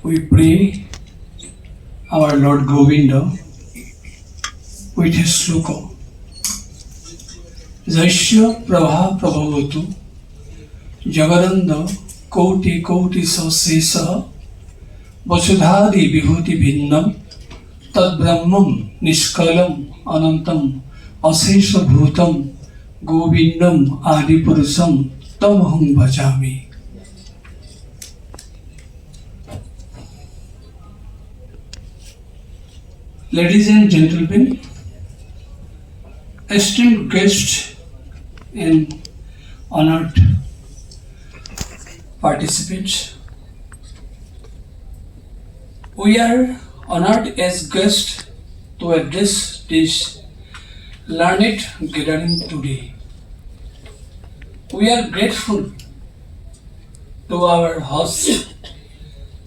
We pray our Lord Govinda with his sloka. Jaisya Prabha Prabhavatu Jagaranda Koti Koti Sasesa Vasudhadi Vibhuti Bhinnam Tad Brahmam Nishkalam Anantam Asesha Bhutam Govindam Adi Purusam Tamaham Bhajami. Ladies and gentlemen, esteemed guests and honored participants, we are honored as guests to address this learned gathering today. We are grateful to our host,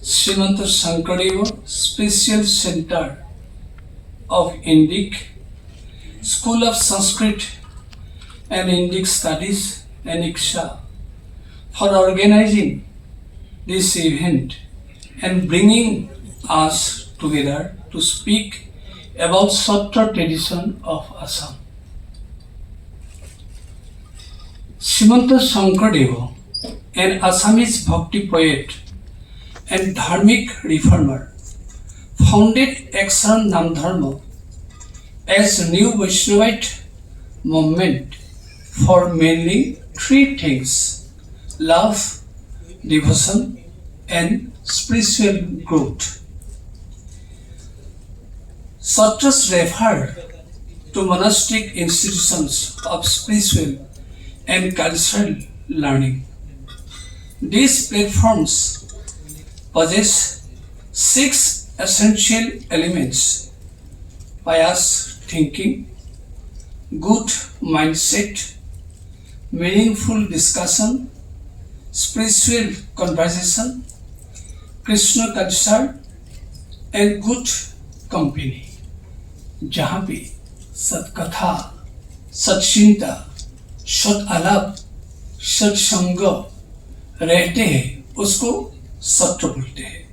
Srimanta Sankaradeva Special Center of Indic, School of Sanskrit and Indic Studies, Aniksha, for organizing this event and bringing us together to speak about Satra tradition of Assam. Srimanta Sankaradeva, an Assamese bhakti poet and dharmic reformer, founded Aksaran Namdharma as a new Vaishnavite movement for mainly three things: love, devotion, and spiritual growth. Satras refer to monastic institutions of spiritual and cultural learning. These platforms possess 6 essential elements: pious thinking, good mindset, meaningful discussion, spiritual conversation, Krishna culture, and good company. जहाँ पे सत्कथा, सत्चिंता, सत आलाप, सत्संग रहते हैं, उसको सत्र बोलते हैं.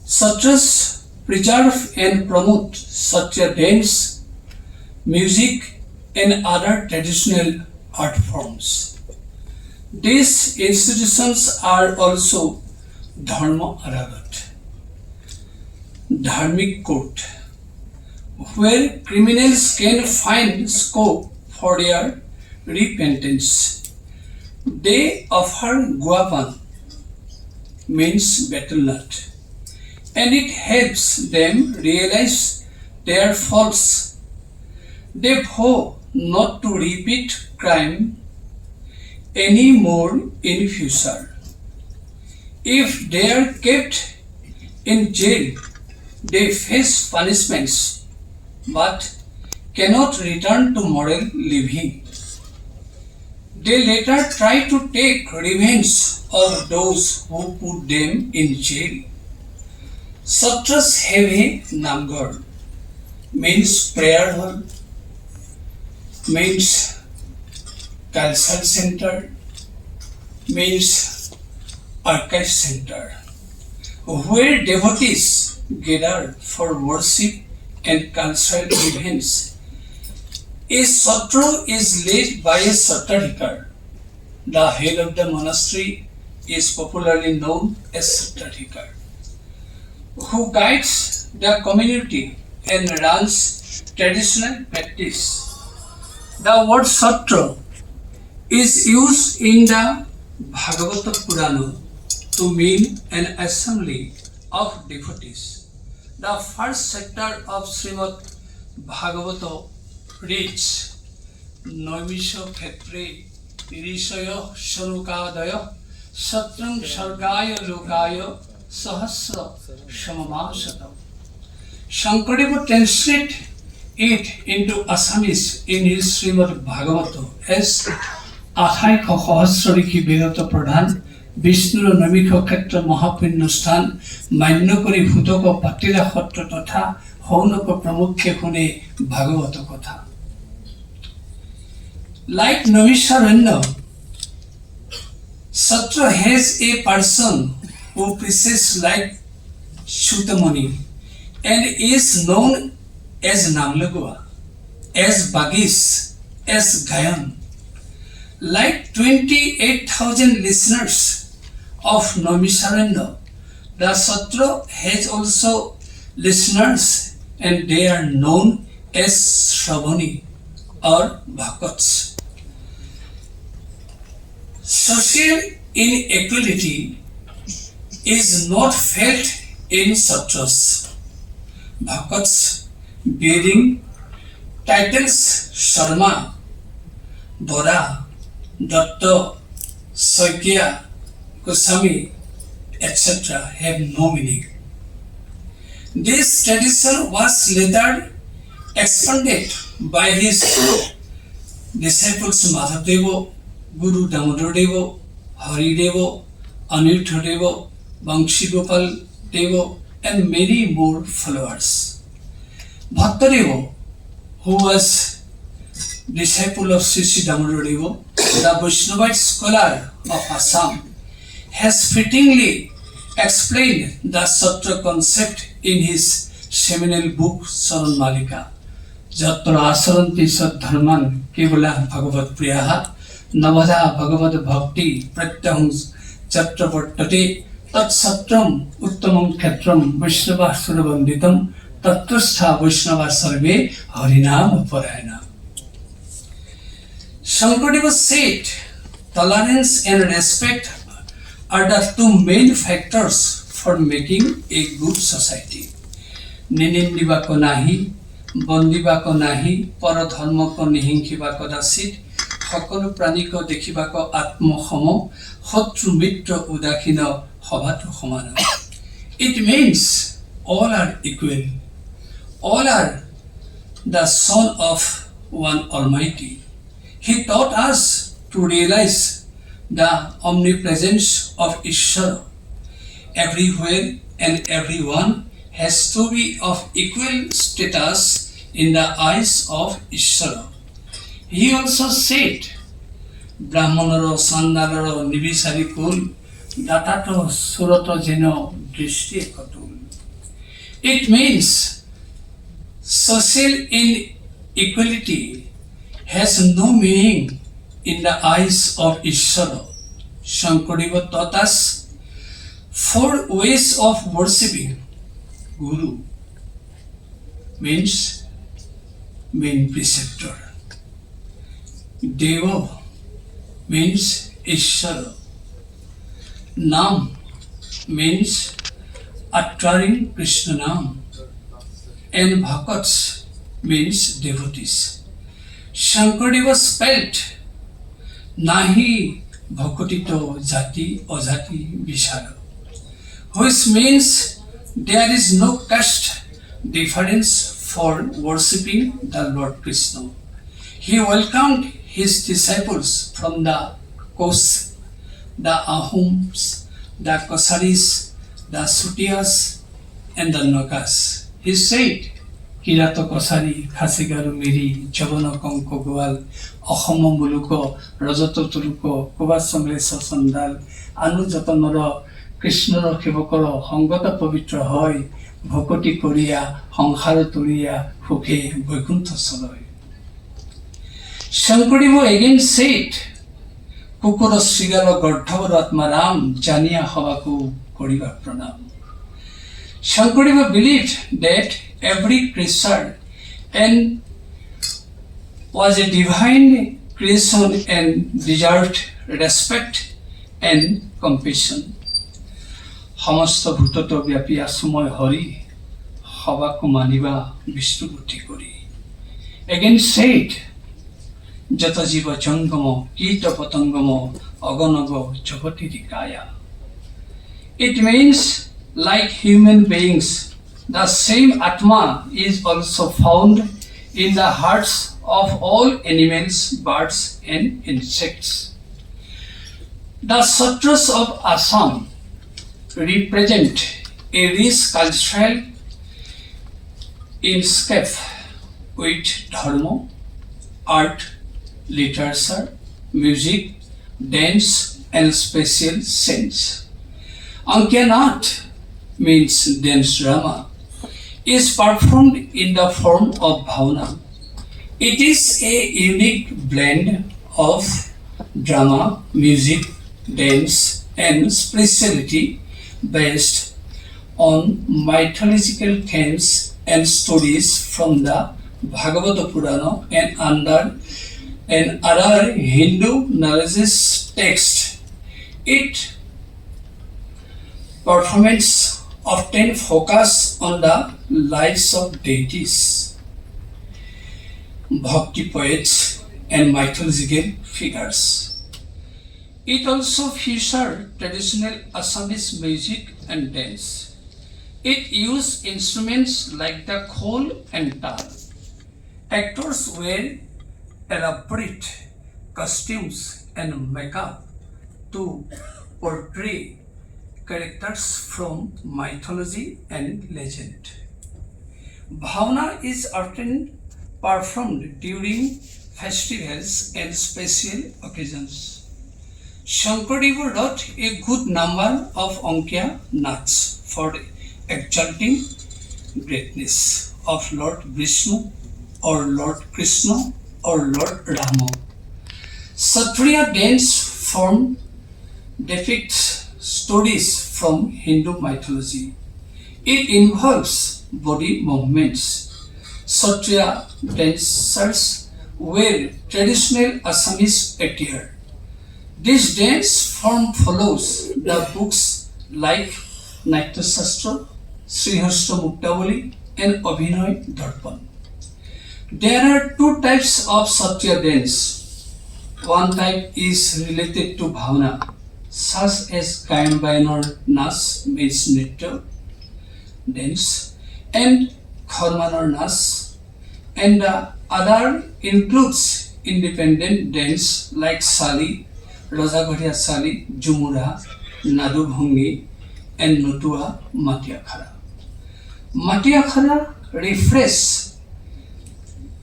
Satras preserve and promote Satria dance, music, and other traditional art forms. These institutions are also Dharma Aragat, Dharmic court, where criminals can find scope for their repentance. They offer guapan, means betel nut, and it helps them realize their faults. They vow not to repeat crime anymore in future. If they are kept in jail, they face punishments but cannot return to moral living. They later try to take revenge of those who put them in jail. Satras have a Namgar, means prayer hall, means cultural center, means archive center, where devotees gather for worship and cultural events. A Satra is led by a Satrikar. The head of the monastery is popularly known as Satrikar, who guides the community and runs traditional practice. The word Satra is used in the Bhagavata Purana to mean an assembly of devotees. The first chapter of Srimad Bhagavata reads, Naimisha Khetre Irishaya Shanukadaya Satrang Sargaya Lokaya Sahasra Shamamasatam. Sankaradeva translated it into Assamese in his Srimad Bhagavata as Athai Khahasrariki Vedata Pradhan Vishnu Namikha Khetra Mahapinno Sthan Manyakari Bhutaka Patira Khatra Tatha Haunaka Pramukhya Kune Bhagavata Katha. Like Namisharanya, Satra has a person who preaches like Shutamani and is known as Namlagua, as Bagis, as Gayan. Like 28,000 listeners of Namisaranda, the Satra has also listeners and they are known as Shravani or Bhakats. Social inequality is not felt in Satras. Bhakats bearing titles Sharma, Bora, Datta, Sakya, Goswami, etc. have no meaning. This tradition was later expanded by his disciples Madhavdeva, Guru Damodar Deva, Hari Deva, Anirtha Deva, Bangshi Gopal Deva, and many more followers. Bhattadeva, who was disciple of Sri Sri Damodar Deva, the Vaishnavite scholar of Assam, has fittingly explained the Satra concept in his seminal book Saran Malika. Jatra asaranti sadharman kevala bhagavat priyaha navada bhagavad bhakti pratyahum chatra vartate tat satram uttamam khetram vaishnava suravanditam tatrastha vaishnava sarve harinam parayana. Shankardeva said, tolerance and respect are the two main factors for making a good society. Ninindibako nahi, bondibako nahi, paradharmako nihinkibako dasit, সকলো প্ৰাণীক দেখিবাক আত্মসম শত্ৰু মিত্ৰ উদাসীন সভাটো সমান. It means all are equal. All are the son of one Almighty. He taught us to realize the omnipresence of Ishvara. Everywhere and everyone has to be of equal status in the eyes of Ishvara. He also said, Brahmanaro, Sandalaro, Nibisari Kul, Datato, Surato Jeno, Drishti Katul. It means social inequality has no meaning in the eyes of Ishvara. Shankardeva taught us 4 ways of worshipping. Guru means main preceptor. Deva means Ishvara. Nam means uttering Krishna Nam. And Bhakats means devotees. Shankardeva spelled Nahi Bhakotito Jati Ojati Vishara, which means there is no caste difference for worshipping the Lord Krishna. He welcomed his disciples from the Kos, the Ahums, the Kosaris, the Sutias, and the Nagas. He said, Kirato Kosari, Khasigaru Miri, Jabana Konko Goal, Ahomo Muluko, Rojoto Turuko, Kovasomlesa Sandal, Anu Jatanoro, Krishna Kivokoro, Hongota Pavitra Hoy, Bhokoti Korea, Hongharu Turia, Huke, Boikunta Soloi. Shankardeva again said, Kukuro Sigaro Gordhavaro Atmaram, Jania Havaku Koriva Pranam. Shankardeva believed that every creature and was a divine creation and deserved respect and compassion. সমস্ত ভূতত ব্যাপী আসময় হরি হবাকু মানিবা বিষ্ণুবুদ্ধি করি. Again said, যত জীব জঙ্গম কীট পতঙ্গম অগণগ জগতিরি কায়া. It means like human beings, the same Atma is also found in the hearts of all animals, birds and insects. The Satras of Assam represent a rich cultural landscape with dharma, art, literature, music, dance and special sense. Ankyanath means dance drama, is performed in the form of bhavana. It is a unique blend of drama, music, dance, and spirituality based on mythological themes and stories from the Bhagavata Purana and other Hindu knowledge texts. Its performance often focus on the lives of deities, bhakti poets, and mythological figures. It also features traditional Assamese music and dance. It used instruments like the khol and tal. Actors wear elaborate costumes and makeup to portray characters from mythology and legend. Bhavana is often performed during festivals and special occasions. Shankardev wrote a good number of Ankya Nats for exalting greatness of Lord Vishnu or Lord Krishna or Lord Rama. Satria dance form depicts stories from Hindu mythology. It involves body movements. Satria dancers wear traditional Assamese attire. This dance form follows the books like Natya Satra, Srihasta Muktavali, and Abhinoy Darpan. There are two types of Satya dance. One type is related to Bhavana, such as Kayanbayanar Nas means Nitya dance, and Kharmanar Nas, and the other includes independent dance like Sali, Rajaghariya Sali, Jumura, Nadubhungi, and Nutua Matyakhara. Matyakhara refresh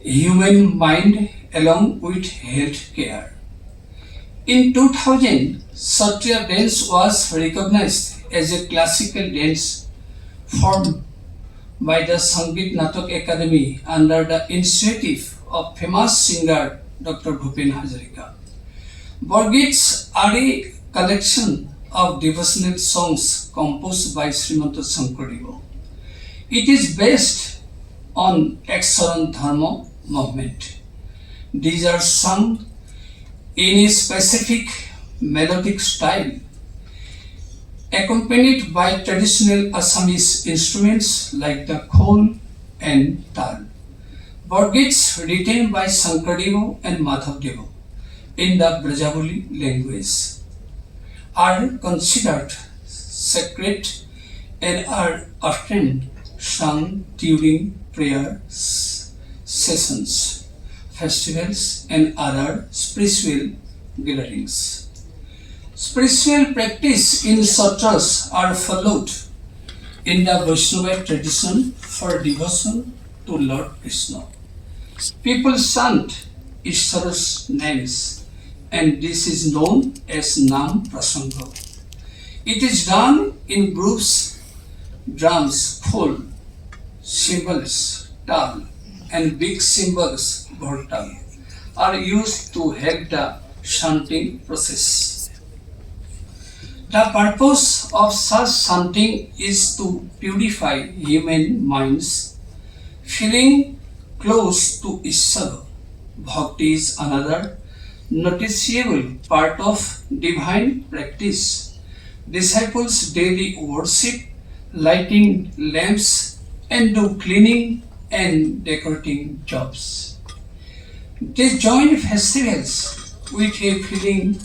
human mind along with health care. In 2000, Satria dance was recognized as a classical dance form by the Sangeet Natak Academy under the initiative of famous singer Dr. Bhupen Hazarika. Borgits are a collection of devotional songs composed by Srimanta Shankardev. It is based on Aksaran Dharma movement. These are sung in a specific melodic style, accompanied by traditional Assamese instruments like the khol and tal. Borgits written by Shankardev and Madhavdev in the Brajavali language are considered sacred and are often sung during prayer sessions, festivals, and other spiritual gatherings. Spiritual practice in Satras are followed in the Vaishnava tradition for devotion to Lord Krishna. People chant Ishvara's names, and this is known as Nam Prasanga. It is done in groups. Drums, khol, cymbals, tal, and big cymbals, bhartal, are used to help the chanting process. The purpose of such chanting is to purify human minds, feeling close to Ishvara. Bhakti is another noticeable part of divine practice. Disciples daily worship, lighting lamps, and do cleaning and decorating jobs. They join festivals with a feeling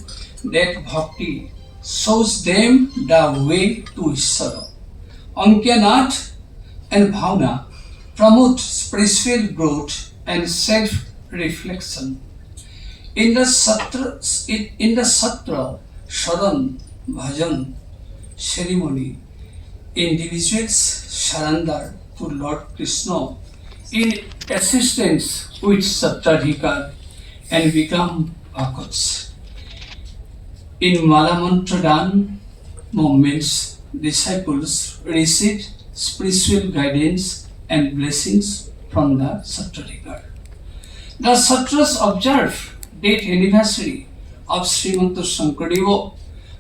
that bhakti shows them the way to Ishvara. Ankyanath and Bhavana promote spiritual growth and self-reflection. In the Satra, Sharan, Bhajan ceremony, individuals surrender to Lord Krishna in assistance with Satradhikar and become bhakts. In Mala Mantra Dan movements, disciples received spiritual guidance and blessings from the Satrika. The Satras observe date anniversary of Srimanta Shankaradeva,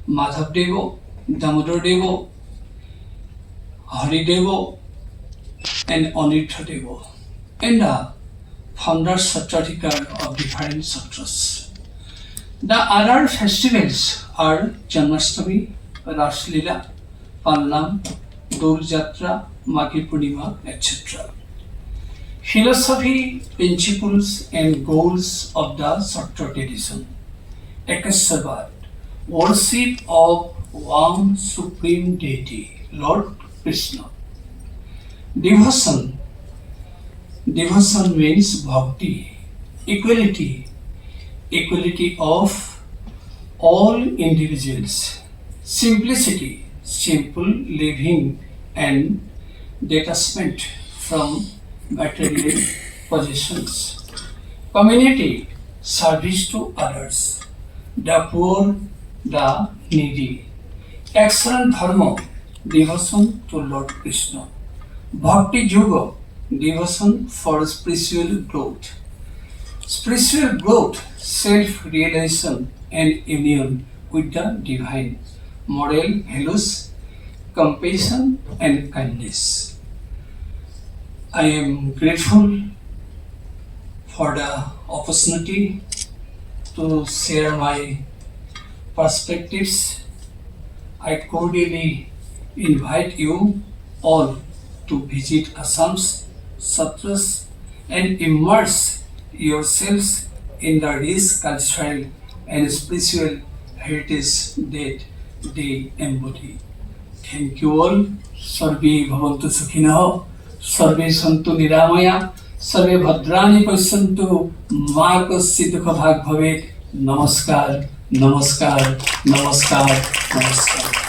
Madhavdeva, Damodardeva, Harideva, and Anitradeva, and the founder Satrika of different Satras. The other festivals are Janmashtami, Raslila, Pallam, Dol Jatra, Maghi Purnima, etc. Philosophy, principles, and goals of the Satra tradition. Ekasavad, worship of one supreme deity, Lord Krishna. Devotion. Devotion means bhakti, equality, equality of all individuals, simplicity, simple living, and detachment from material possessions. Community, service to others, the poor, the needy. Excellent dharma, devotion to Lord Krishna. Bhakti yoga, devotion for spiritual growth. Spiritual growth, self-realization, and union with the divine. Moral values, compassion, and kindness. I am grateful for the opportunity to share my perspectives. I cordially invite you all to visit Assam's Satras and immerse yourselves in the rich cultural and spiritual heritage that they embody. Thank you all. Sarve bhavantu sukhinah, sarve santu niramaya, सर्वे भद्राणि पश्यन्तु मा कश्चित् दुःखभाग् भवेत्। नमस्कार नमस्कार नमस्कार नमस्कार।